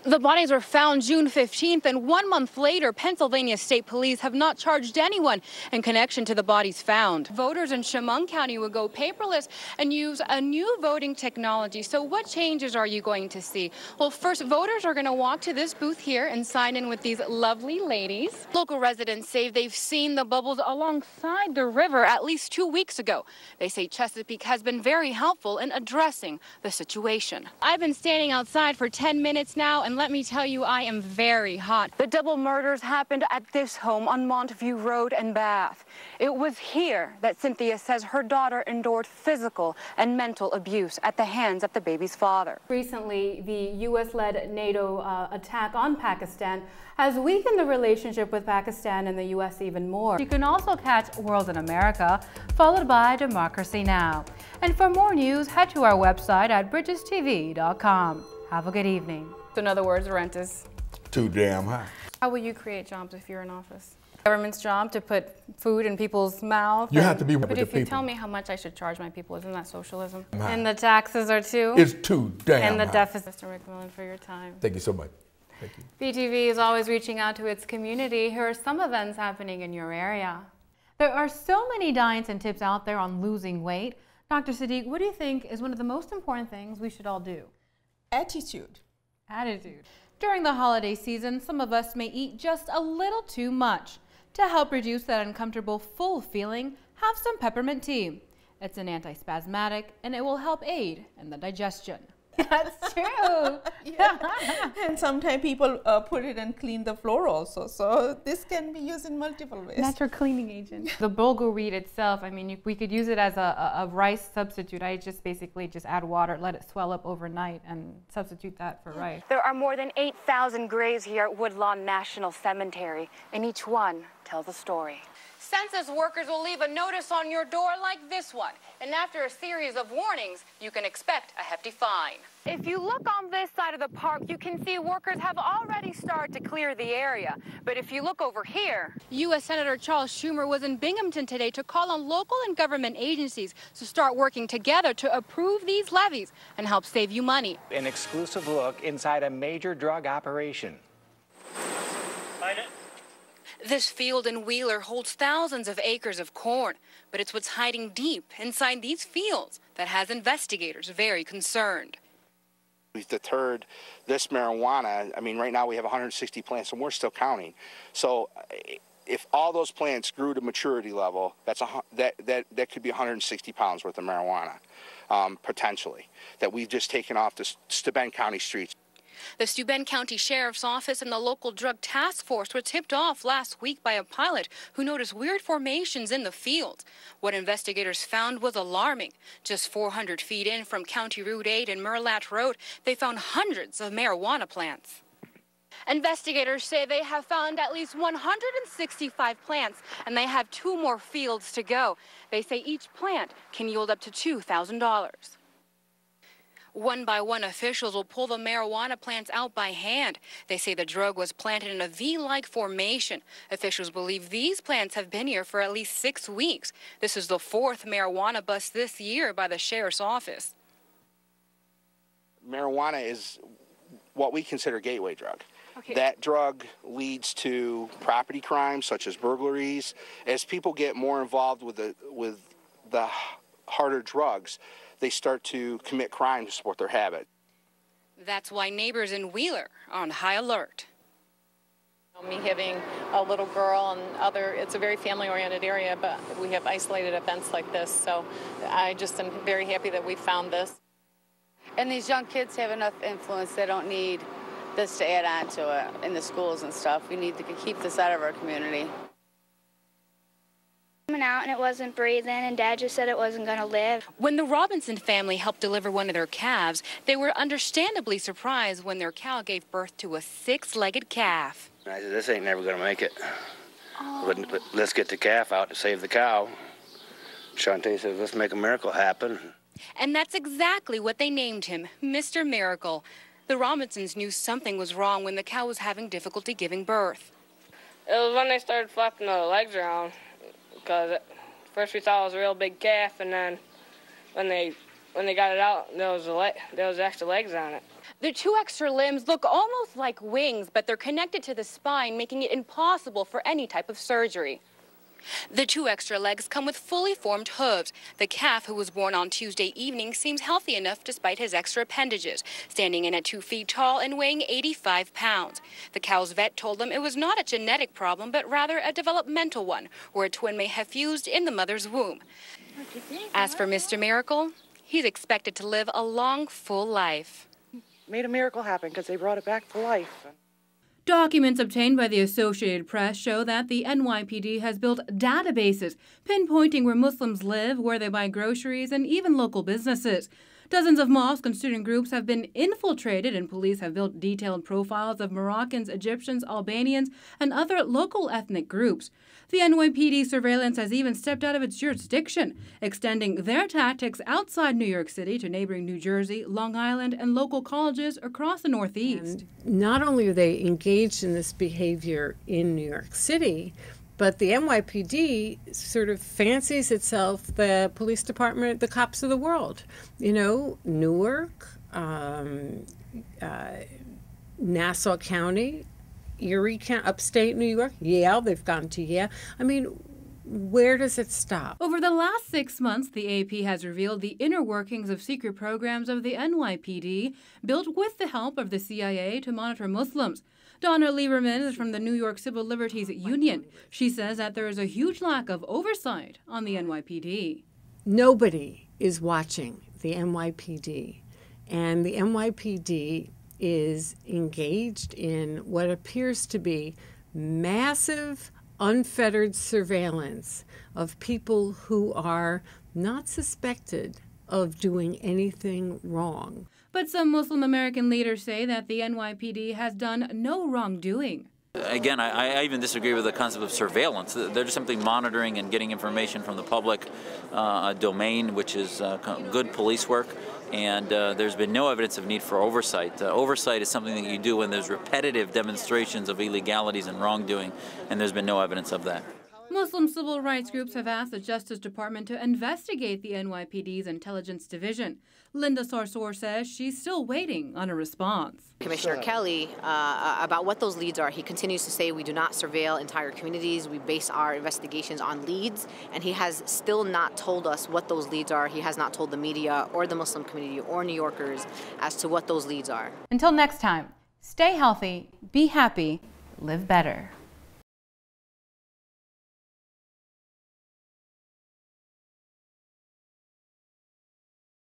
The bodies were found June 15th, and 1 month later, Pennsylvania State Police have not charged anyone in connection to the bodies found. Voters in Chemung County will go paperless and use a new voting technology. So what changes are you going to see? Well, first, voters are going to walk to this booth here and sign in with these lovely ladies. Local residents say they've seen the bubbles alongside the river at least 2 weeks ago. They say Chesapeake has been very helpful in addressing the situation. I've been standing outside for 10 minutes now, and let me tell you, I am very hot. The double murders happened at this home on Montview Road in Bath. It was here that Cynthia says her daughter endured physical and mental abuse at the hands of the baby's father. Recently, the U.S.-led NATO attack on Pakistan has weakened the relationship with Pakistan and the U.S. even more. You can also catch World in America, followed by Democracy Now! And for more news, head to our website at bridgestv.com. Have a good evening. So in other words, rent is too damn high. How will you create jobs if you're in office? Government's job to put food in people's mouths. You have to be with the people. But if you tell me how much I should charge my people, isn't that socialism? And the taxes are too? It's too damn high. And the deficit. Mr. McMillan, for your time. Thank you so much. Thank you. BTV is always reaching out to its community. Here are some events happening in your area. There are so many diets and tips out there on losing weight. Dr. Sadiq, what do you think is one of the most important things we should all do? Attitude. Attitude. During the holiday season, some of us may eat just a little too much. To help reduce that uncomfortable full feeling, have some peppermint tea. It's an antispasmodic and it will help aid in the digestion. That's true. Yeah. And sometimes people put it and clean the floor also. So this can be used in multiple ways. Natural cleaning agent. The bulgur wheat itself, I mean, we could use it as a rice substitute. I basically add water, let it swell up overnight, and substitute that for rice. There are more than 8,000 graves here at Woodlawn National Cemetery, and each one tells a story. Census workers will leave a notice on your door like this one, and after a series of warnings, you can expect a hefty fine. If you look on this side of the park, you can see workers have already started to clear the area. But if you look over here, U.S. Senator Charles Schumer was in Binghamton today to call on local and government agencies to start working together to approve these levies and help save you money. An exclusive look inside a major drug operation. Find it. This field in Wheeler holds thousands of acres of corn, but it's what's hiding deep inside these fields that has investigators very concerned. We've deterred this marijuana. I mean, right now we have 160 plants, and we're still counting. So if all those plants grew to maturity level, that could be 160 pounds worth of marijuana, potentially, that we've just taken off the Steuben County streets. The Steuben County Sheriff's Office and the local drug task force were tipped off last week by a pilot who noticed weird formations in the fields. What investigators found was alarming. Just 400 feet in from County Route 8 and Merlat Road, they found hundreds of marijuana plants. Investigators say they have found at least 165 plants, and they have 2 more fields to go. They say each plant can yield up to $2,000. One by one, officials will pull the marijuana plants out by hand. They say the drug was planted in a V-like formation. Officials believe these plants have been here for at least 6 weeks. This is the 4th marijuana bust this year by the Sheriff's Office. Marijuana is what we consider a gateway drug. Okay. That drug leads to property crimes such as burglaries. As people get more involved with the harder drugs, they start to commit crime to support their habit. That's why neighbors in Wheeler are on high alert. Me having a little girl and it's a very family-oriented area, but we have isolated events like this, so I just am very happy that we found this. And these young kids have enough influence, they don't need this to add on to it in the schools and stuff. We need to keep this out of our community. Out and it wasn't breathing, and Dad just said it wasn't going to live. When the Robinson family helped deliver one of their calves, they were understandably surprised when their cow gave birth to a 6-legged calf. I said, this ain't never going to make it. But let's get the calf out to save the cow. Shantae says, let's make a miracle happen. And that's exactly what they named him, Mr. Miracle. The Robinsons knew something was wrong when the cow was having difficulty giving birth. It was when they started flapping the legs around. Because first we thought it was a real big calf, and then when they got it out, there was extra legs on it. The 2 extra limbs look almost like wings, but they're connected to the spine, making it impossible for any type of surgery. The 2 extra legs come with fully formed hooves. The calf, who was born on Tuesday evening, seems healthy enough despite his extra appendages, standing in at 2 feet tall and weighing 85 pounds. The cow's vet told them it was not a genetic problem, but rather a developmental one, where a twin may have fused in the mother's womb. As for Mr. Miracle, he's expected to live a long, full life. Made a miracle happen because they brought it back to life. Documents obtained by the Associated Press show that the NYPD has built databases pinpointing where Muslims live, where they buy groceries, and even local businesses. Dozens of mosques and student groups have been infiltrated, and police have built detailed profiles of Moroccans, Egyptians, Albanians, and other local ethnic groups. The NYPD surveillance has even stepped out of its jurisdiction, extending their tactics outside New York City to neighboring New Jersey, Long Island, and local colleges across the Northeast. And not only are they engaged in this behavior in New York City, but the NYPD sort of fancies itself the police department, the cops of the world. You know, Newark, Nassau County, Erie County, upstate New York, Yale, they've gone to Yale. I mean, where does it stop? Over the last 6 months, the AP has revealed the inner workings of secret programs of the NYPD, built with the help of the CIA to monitor Muslims. Donna Lieberman is from the New York Civil Liberties Union. She says that there is a huge lack of oversight on the NYPD. Nobody is watching the NYPD, and the NYPD is engaged in what appears to be massive, unfettered surveillance of people who are not suspected of doing anything wrong. But some Muslim American leaders say that the NYPD has done no wrongdoing. Again, I even disagree with the concept of surveillance. They're just simply monitoring and getting information from the public domain, which is good police work. And there's been no evidence of need for oversight. Oversight is something that you do when there's repetitive demonstrations of illegalities and wrongdoing, and there's been no evidence of that. Muslim civil rights groups have asked the Justice Department to investigate the NYPD's intelligence division. Linda Sarsour says she's still waiting on a response. Commissioner Kelly, about what those leads are, he continues to say we do not surveil entire communities. We base our investigations on leads, and he has still not told us what those leads are. He has not told the media or the Muslim community or New Yorkers as to what those leads are. Until next time, stay healthy, be happy, live better.